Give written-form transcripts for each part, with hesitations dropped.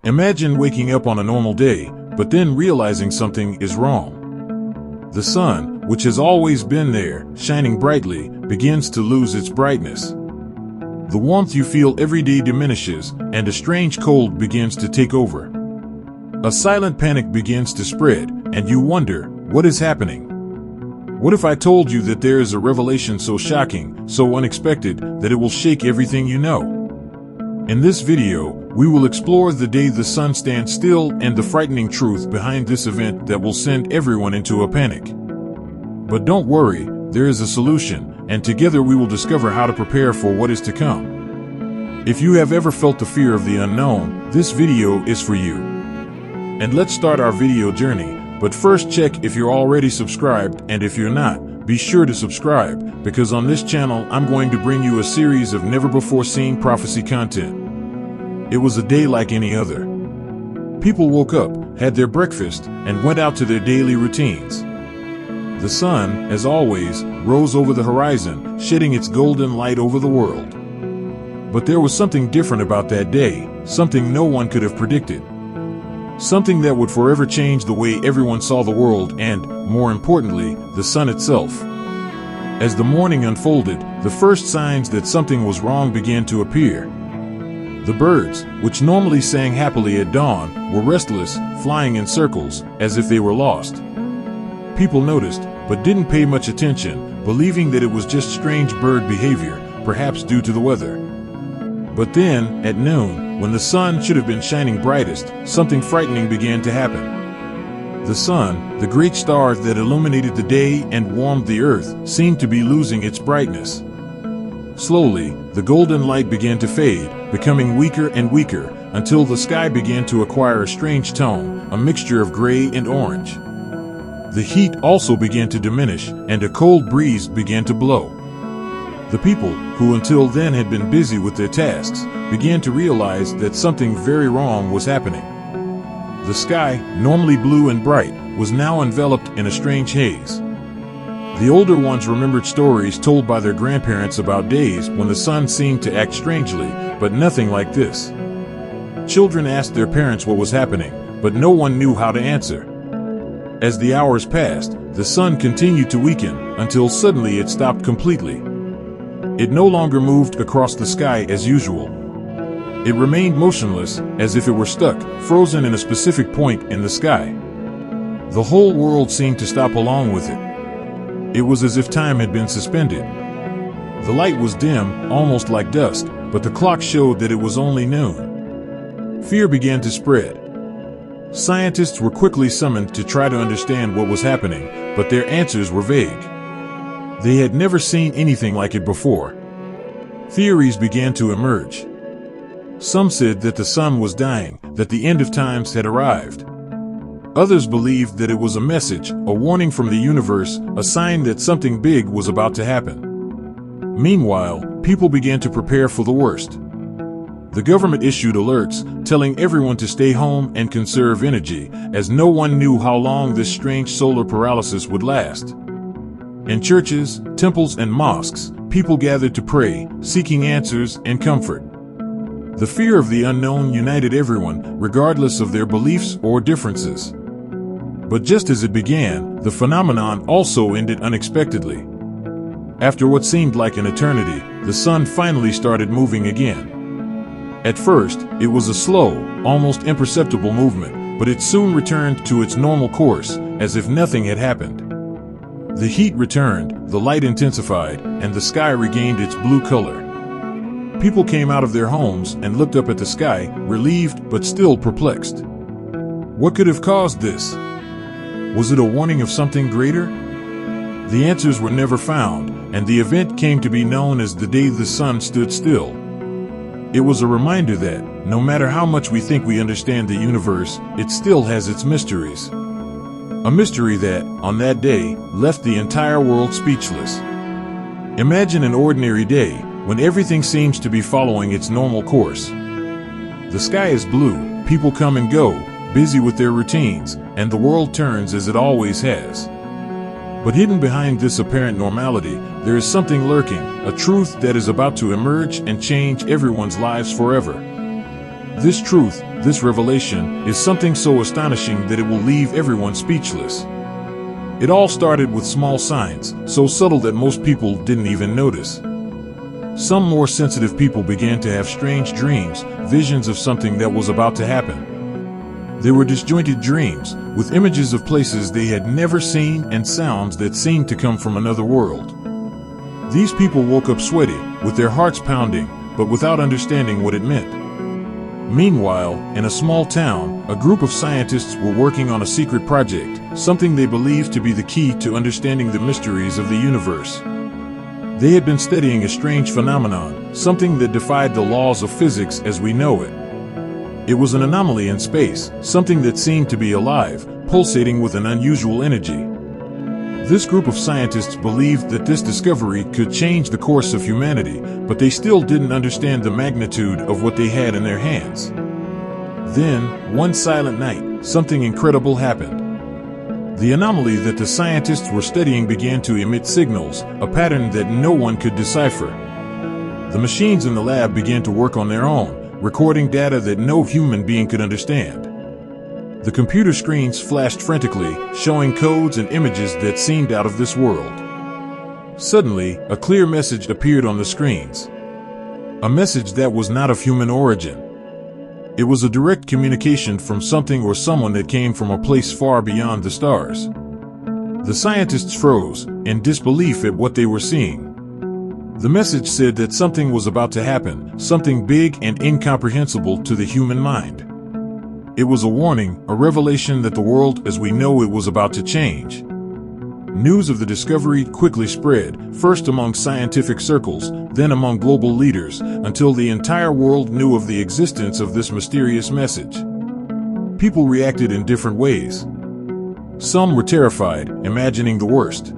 Imagine waking up on a normal day, but then realizing something is wrong. The sun, which has always been there, shining brightly, begins to lose its brightness. The warmth you feel every day diminishes, and a strange cold begins to take over. A silent panic begins to spread, and you wonder, what is happening? What if I told you that there is a revelation so shocking, so unexpected, that it will shake everything you know? In this video, we will explore the day the sun stands still and the frightening truth behind this event that will send everyone into a panic. But don't worry, there is a solution, and together we will discover how to prepare for what is to come. If you have ever felt the fear of the unknown, this video is for you. And let's start our video journey. But first, check if you're already subscribed, and if you're not, be sure to subscribe, because on this channel I'm going to bring you a series of never-before-seen prophecy content. It was a day like any other. People woke up, had their breakfast, and went out to their daily routines. The sun, as always, rose over the horizon, shedding its golden light over the world. But there was something different about that day, something no one could have predicted. Something that would forever change the way everyone saw the world and, more importantly, the sun itself. As the morning unfolded, the first signs that something was wrong began to appear. The birds, which normally sang happily at dawn, were restless, flying in circles, as if they were lost. People noticed, but didn't pay much attention, believing that it was just strange bird behavior, perhaps due to the weather. But then, at noon, when the sun should have been shining brightest, something frightening began to happen. The sun, the great star that illuminated the day and warmed the earth, seemed to be losing its brightness. Slowly, the golden light began to fade, becoming weaker and weaker, until the sky began to acquire a strange tone, a mixture of gray and orange. The heat also began to diminish, and a cold breeze began to blow. The people, who until then had been busy with their tasks, began to realize that something very wrong was happening. The sky, normally blue and bright, was now enveloped in a strange haze. The older ones remembered stories told by their grandparents about days when the sun seemed to act strangely, but nothing like this. Children asked their parents what was happening, but no one knew how to answer. As the hours passed, the sun continued to weaken, until suddenly it stopped completely. It no longer moved across the sky as usual. It remained motionless, as if it were stuck, frozen in a specific point in the sky. The whole world seemed to stop along with it. It was as if time had been suspended. The light was dim, almost like dusk, but the clock showed that it was only noon. Fear began to spread. Scientists were quickly summoned to try to understand what was happening, but their answers were vague. They had never seen anything like it before. Theories began to emerge. Some said that the sun was dying, that the end of times had arrived. Others believed that it was a message, a warning from the universe, a sign that something big was about to happen. Meanwhile, people began to prepare for the worst. The government issued alerts, telling everyone to stay home and conserve energy, as no one knew how long this strange solar paralysis would last. In churches, temples, and mosques, people gathered to pray, seeking answers and comfort. The fear of the unknown united everyone, regardless of their beliefs or differences. But just as it began, the phenomenon also ended unexpectedly. After what seemed like an eternity, the sun finally started moving again. At first, it was a slow, almost imperceptible movement, but it soon returned to its normal course, as if nothing had happened. The heat returned, the light intensified, and the sky regained its blue color. People came out of their homes and looked up at the sky, relieved but still perplexed. What could have caused this? Was it a warning of something greater? The answers were never found, and the event came to be known as the day the sun stood still. It was a reminder that, no matter how much we think we understand the universe, it still has its mysteries. A mystery that, on that day, left the entire world speechless. Imagine an ordinary day, when everything seems to be following its normal course. The sky is blue, people come and go, busy with their routines, and the world turns as it always has. But hidden behind this apparent normality, there is something lurking, a truth that is about to emerge and change everyone's lives forever. This truth, this revelation, is something so astonishing that it will leave everyone speechless. It all started with small signs, so subtle that most people didn't even notice. Some more sensitive people began to have strange dreams, visions of something that was about to happen. They were disjointed dreams, with images of places they had never seen and sounds that seemed to come from another world. These people woke up sweaty, with their hearts pounding, but without understanding what it meant. Meanwhile, in a small town, a group of scientists were working on a secret project, something they believed to be the key to understanding the mysteries of the universe. They had been studying a strange phenomenon, something that defied the laws of physics as we know it. It was an anomaly in space, something that seemed to be alive, pulsating with an unusual energy. This group of scientists believed that this discovery could change the course of humanity, but they still didn't understand the magnitude of what they had in their hands. Then, one silent night, something incredible happened. The anomaly that the scientists were studying began to emit signals, a pattern that no one could decipher. The machines in the lab began to work on their own, recording data that no human being could understand. The computer screens flashed frantically, showing codes and images that seemed out of this world. Suddenly, a clear message appeared on the screens. A message that was not of human origin. It was a direct communication from something or someone that came from a place far beyond the stars. The scientists froze, in disbelief at what they were seeing. The message said that something was about to happen, something big and incomprehensible to the human mind. It was a warning, a revelation that the world as we know it was about to change. News of the discovery quickly spread, first among scientific circles, then among global leaders, until the entire world knew of the existence of this mysterious message. People reacted in different ways. Some were terrified, imagining the worst.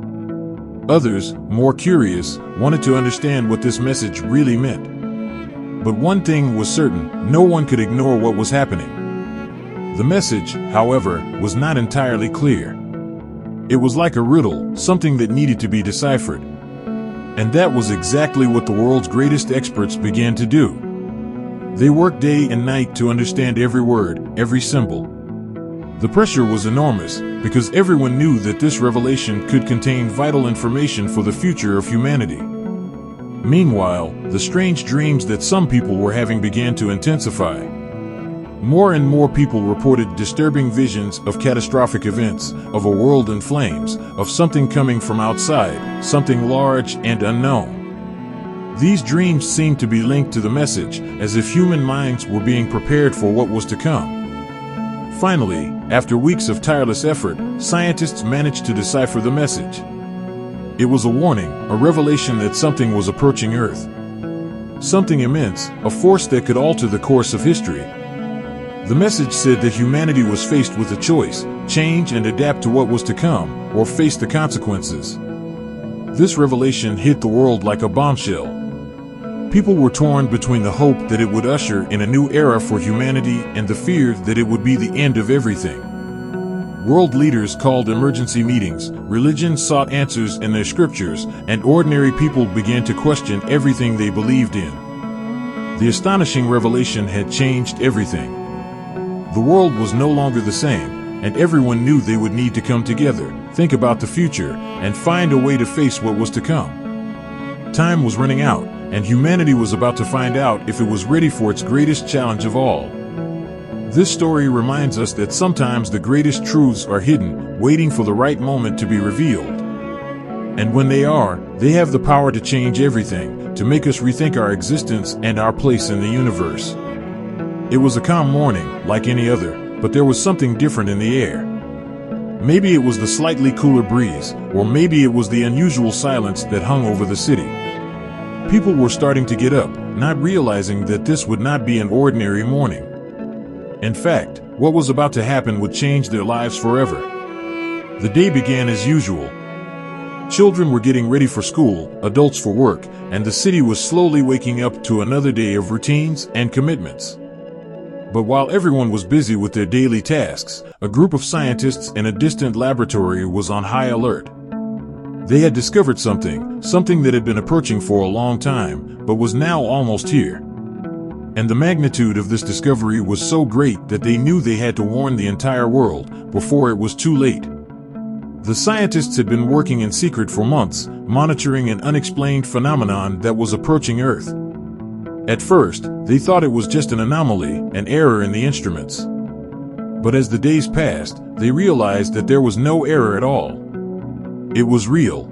Others, more curious, wanted to understand what this message really meant. But one thing was certain, no one could ignore what was happening. The message, however, was not entirely clear. It was like a riddle, something that needed to be deciphered. And that was exactly what the world's greatest experts began to do. They worked day and night to understand every word, every symbol. The pressure was enormous, because everyone knew that this revelation could contain vital information for the future of humanity. Meanwhile, the strange dreams that some people were having began to intensify. More and more people reported disturbing visions of catastrophic events, of a world in flames, of something coming from outside, something large and unknown. These dreams seemed to be linked to the message, as if human minds were being prepared for what was to come. Finally, after weeks of tireless effort, scientists managed to decipher the message. It was a warning, a revelation that something was approaching Earth. Something immense, a force that could alter the course of history. The message said that humanity was faced with a choice, change and adapt to what was to come, or face the consequences. This revelation hit the world like a bombshell. People were torn between the hope that it would usher in a new era for humanity and the fear that it would be the end of everything. World leaders called emergency meetings, religion sought answers in their scriptures, and ordinary people began to question everything they believed in. The astonishing revelation had changed everything. The world was no longer the same, and everyone knew they would need to come together, think about the future, and find a way to face what was to come. Time was running out, and humanity was about to find out if it was ready for its greatest challenge of all. This story reminds us that sometimes the greatest truths are hidden, waiting for the right moment to be revealed. And when they are, they have the power to change everything, to make us rethink our existence and our place in the universe. It was a calm morning, like any other, but there was something different in the air. Maybe it was the slightly cooler breeze, or maybe it was the unusual silence that hung over the city. People were starting to get up, not realizing that this would not be an ordinary morning. In fact, what was about to happen would change their lives forever. The day began as usual. Children were getting ready for school, adults for work, and the city was slowly waking up to another day of routines and commitments. But while everyone was busy with their daily tasks, a group of scientists in a distant laboratory was on high alert. They had discovered something that had been approaching for a long time, but was now almost here. And the magnitude of this discovery was so great that they knew they had to warn the entire world before it was too late. The scientists had been working in secret for months, monitoring an unexplained phenomenon that was approaching Earth. At first, they thought it was just an anomaly, an error in the instruments. But as the days passed, they realized that there was no error at all. It was real.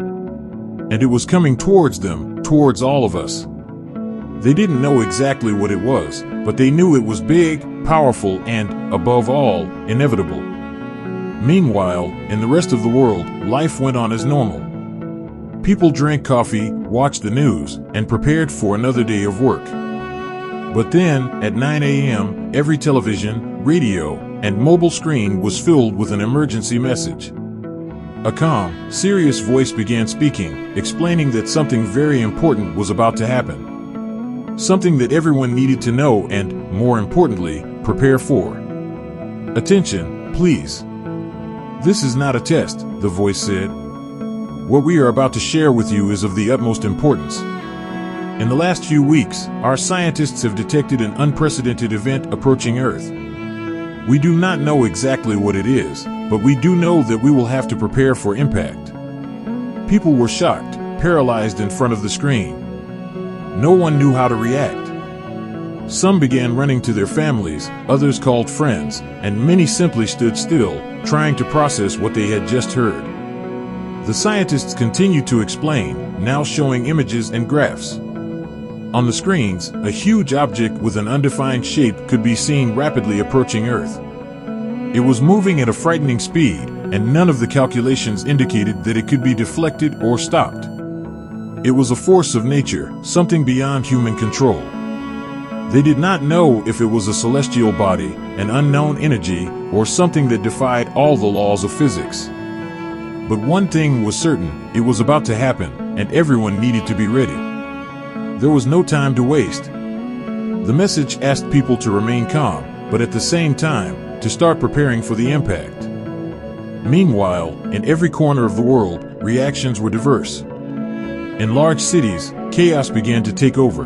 And it was coming towards them, towards all of us. They didn't know exactly what it was, but they knew it was big, powerful, and, above all, inevitable. Meanwhile, in the rest of the world, life went on as normal. People drank coffee, watched the news, and prepared for another day of work. But then, at 9 a.m., every television, radio, and mobile screen was filled with an emergency message. A calm, serious voice began speaking, explaining that something very important was about to happen. Something that everyone needed to know and, more importantly, prepare for. Attention, please. This is not a test, the voice said. What we are about to share with you is of the utmost importance. In the last few weeks, our scientists have detected an unprecedented event approaching Earth. We do not know exactly what it is, but we do know that we will have to prepare for impact. People were shocked, paralyzed in front of the screen. No one knew how to react. Some began running to their families, others called friends, and many simply stood still, trying to process what they had just heard. The scientists continued to explain, now showing images and graphs. On the screens, a huge object with an undefined shape could be seen rapidly approaching Earth. It was moving at a frightening speed, and none of the calculations indicated that it could be deflected or stopped. It was a force of nature, something beyond human control. They did not know if it was a celestial body, an unknown energy, or something that defied all the laws of physics. But one thing was certain, it was about to happen, and everyone needed to be ready. There was no time to waste. The message asked people to remain calm, but at the same time, to start preparing for the impact. Meanwhile, in every corner of the world, reactions were diverse. In large cities, chaos began to take over.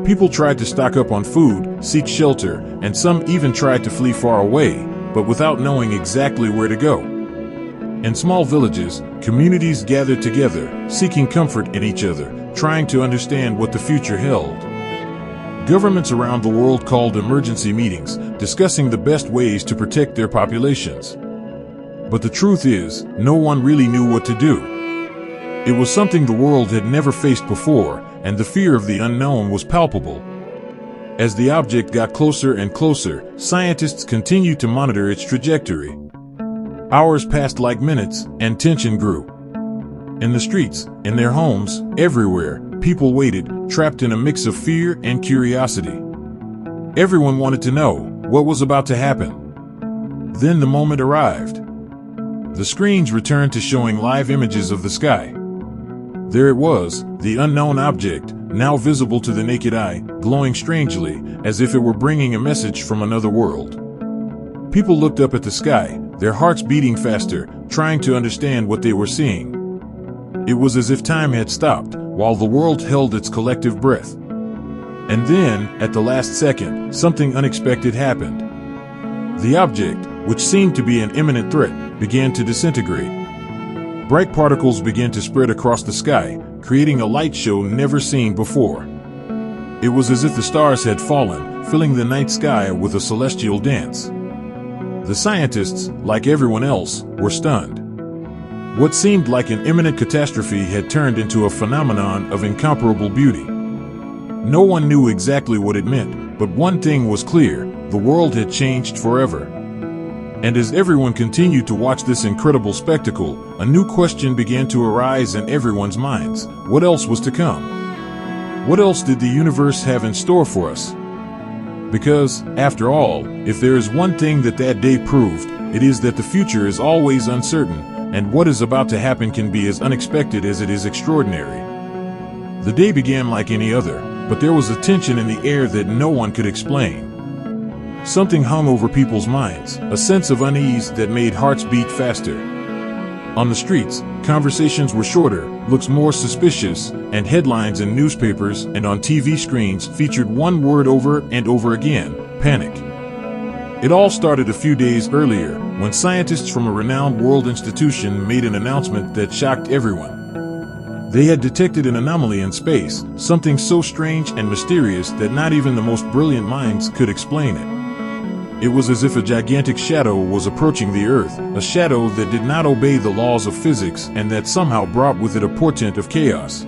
People tried to stock up on food, seek shelter, and some even tried to flee far away, but without knowing exactly where to go. In small villages, communities gathered together, seeking comfort in each other, trying to understand what the future held. Governments around the world called emergency meetings, discussing the best ways to protect their populations. But the truth is, no one really knew what to do. It was something the world had never faced before, and the fear of the unknown was palpable. As the object got closer and closer, scientists continued to monitor its trajectory. Hours passed like minutes, and tension grew. In the streets, in their homes, everywhere, people waited, trapped in a mix of fear and curiosity. Everyone wanted to know what was about to happen. Then the moment arrived. The screens returned to showing live images of the sky. There it was, the unknown object, now visible to the naked eye, glowing strangely, as if it were bringing a message from another world. People looked up at the sky, their hearts beating faster, trying to understand what they were seeing. It was as if time had stopped, while the world held its collective breath. And then, at the last second, something unexpected happened. The object, which seemed to be an imminent threat, began to disintegrate. Bright particles began to spread across the sky, creating a light show never seen before. It was as if the stars had fallen, filling the night sky with a celestial dance. The scientists, like everyone else, were stunned. What seemed like an imminent catastrophe had turned into a phenomenon of incomparable beauty. No one knew exactly what it meant, but one thing was clear: the world had changed forever. And as everyone continued to watch this incredible spectacle, a new question began to arise in everyone's minds. What else was to come? What else did the universe have in store for us? Because, after all, if there is one thing that day proved, it is that the future is always uncertain, and what is about to happen can be as unexpected as it is extraordinary. The day began like any other, but there was a tension in the air that no one could explain. Something hung over people's minds, a sense of unease that made hearts beat faster. On the streets, Conversations were shorter, looks more suspicious, and headlines in newspapers and on TV screens featured one word over and over again: panic. It all started a few days earlier, when scientists from a renowned world institution made an announcement that shocked everyone. They had detected an anomaly in space, something so strange and mysterious that not even the most brilliant minds could explain it. It was as if a gigantic shadow was approaching the Earth, a shadow that did not obey the laws of physics and that somehow brought with it a portent of chaos.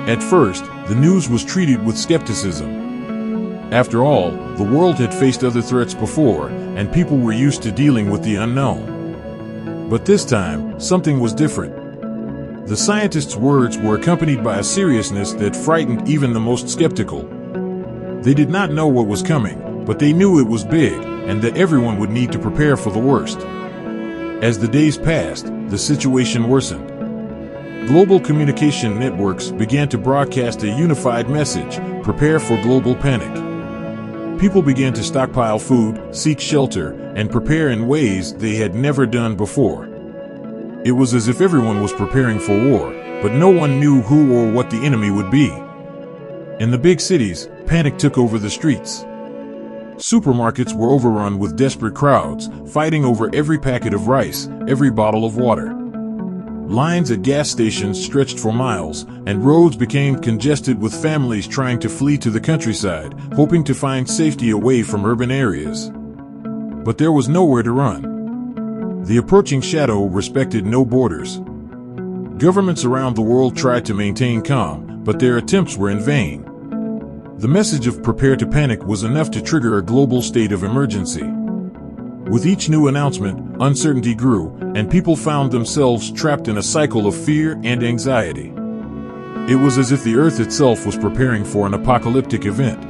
At first, the news was treated with skepticism. After all, the world had faced other threats before, and people were used to dealing with the unknown. But this time, something was different. The scientists' words were accompanied by a seriousness that frightened even the most skeptical. They did not know what was coming, but they knew it was big, and that everyone would need to prepare for the worst. As the days passed, the situation worsened. Global communication networks began to broadcast a unified message: prepare for global panic. People began to stockpile food, seek shelter, and prepare in ways they had never done before. It was as if everyone was preparing for war, but no one knew who or what the enemy would be. In the big cities, panic took over the streets. Supermarkets were overrun with desperate crowds, fighting over every packet of rice, every bottle of water. Lines at gas stations stretched for miles, and roads became congested with families trying to flee to the countryside, hoping to find safety away from urban areas. But there was nowhere to run. The approaching shadow respected no borders. Governments around the world tried to maintain calm, but their attempts were in vain. The message of prepare to panic was enough to trigger a global state of emergency. With each new announcement, uncertainty grew, and people found themselves trapped in a cycle of fear and anxiety. It was as if the Earth itself was preparing for an apocalyptic event.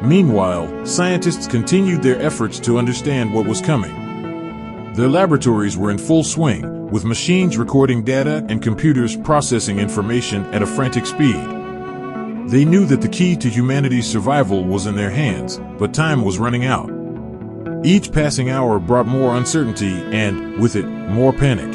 Meanwhile, scientists continued their efforts to understand what was coming. Their laboratories were in full swing, with machines recording data and computers processing information at a frantic speed. They knew that the key to humanity's survival was in their hands, but time was running out. Each passing hour brought more uncertainty and, with it, more panic.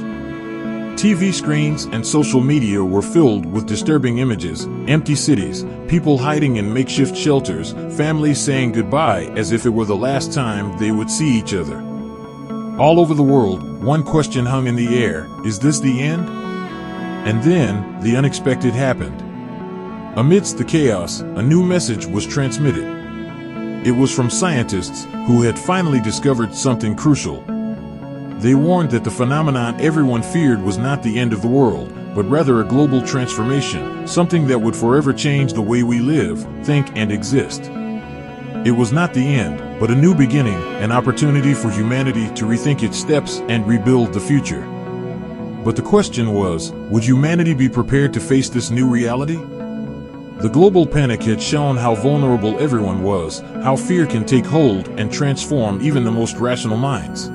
TV screens and social media were filled with disturbing images: empty cities, people hiding in makeshift shelters, families saying goodbye as if it were the last time they would see each other. All over the world, one question hung in the air: is this the end? And then, the unexpected happened. Amidst the chaos, a new message was transmitted. It was from scientists who had finally discovered something crucial. They warned that the phenomenon everyone feared was not the end of the world, but rather a global transformation, something that would forever change the way we live, think, and exist. It was not the end, but a new beginning, an opportunity for humanity to rethink its steps and rebuild the future. But the question was, would humanity be prepared to face this new reality? The global panic had shown how vulnerable everyone was, how fear can take hold and transform even the most rational minds.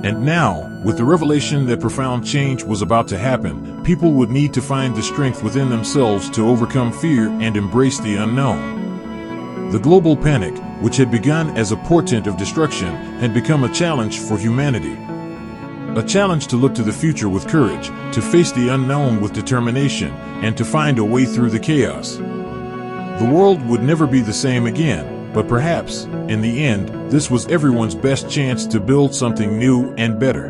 And now, with the revelation that profound change was about to happen, people would need to find the strength within themselves to overcome fear and embrace the unknown. The global panic, which had begun as a portent of destruction, had become a challenge for humanity. A challenge to look to the future with courage, to face the unknown with determination, and to find a way through the chaos. The world would never be the same again, but perhaps, in the end, this was everyone's best chance to build something new and better.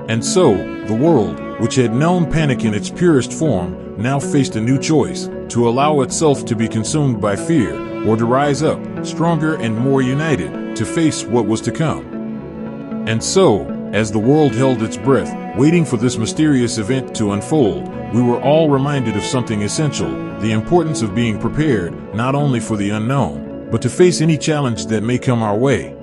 And so, the world, which had known panic in its purest form, now faced a new choice: to allow itself to be consumed by fear, or to rise up, stronger and more united, to face what was to come. And so, as the world held its breath, waiting for this mysterious event to unfold, we were all reminded of something essential: the importance of being prepared, not only for the unknown, but to face any challenge that may come our way.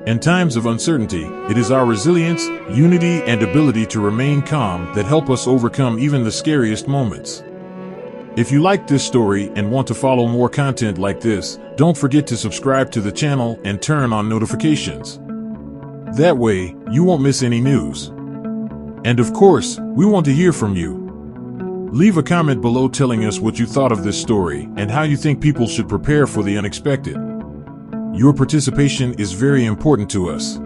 In times of uncertainty, it is our resilience, unity, and ability to remain calm that help us overcome even the scariest moments. If you liked this story and want to follow more content like this, don't forget to subscribe to the channel and turn on notifications. That way, you won't miss any news. And of course, we want to hear from you. Leave a comment below telling us what you thought of this story and how you think people should prepare for the unexpected. Your participation is very important to us.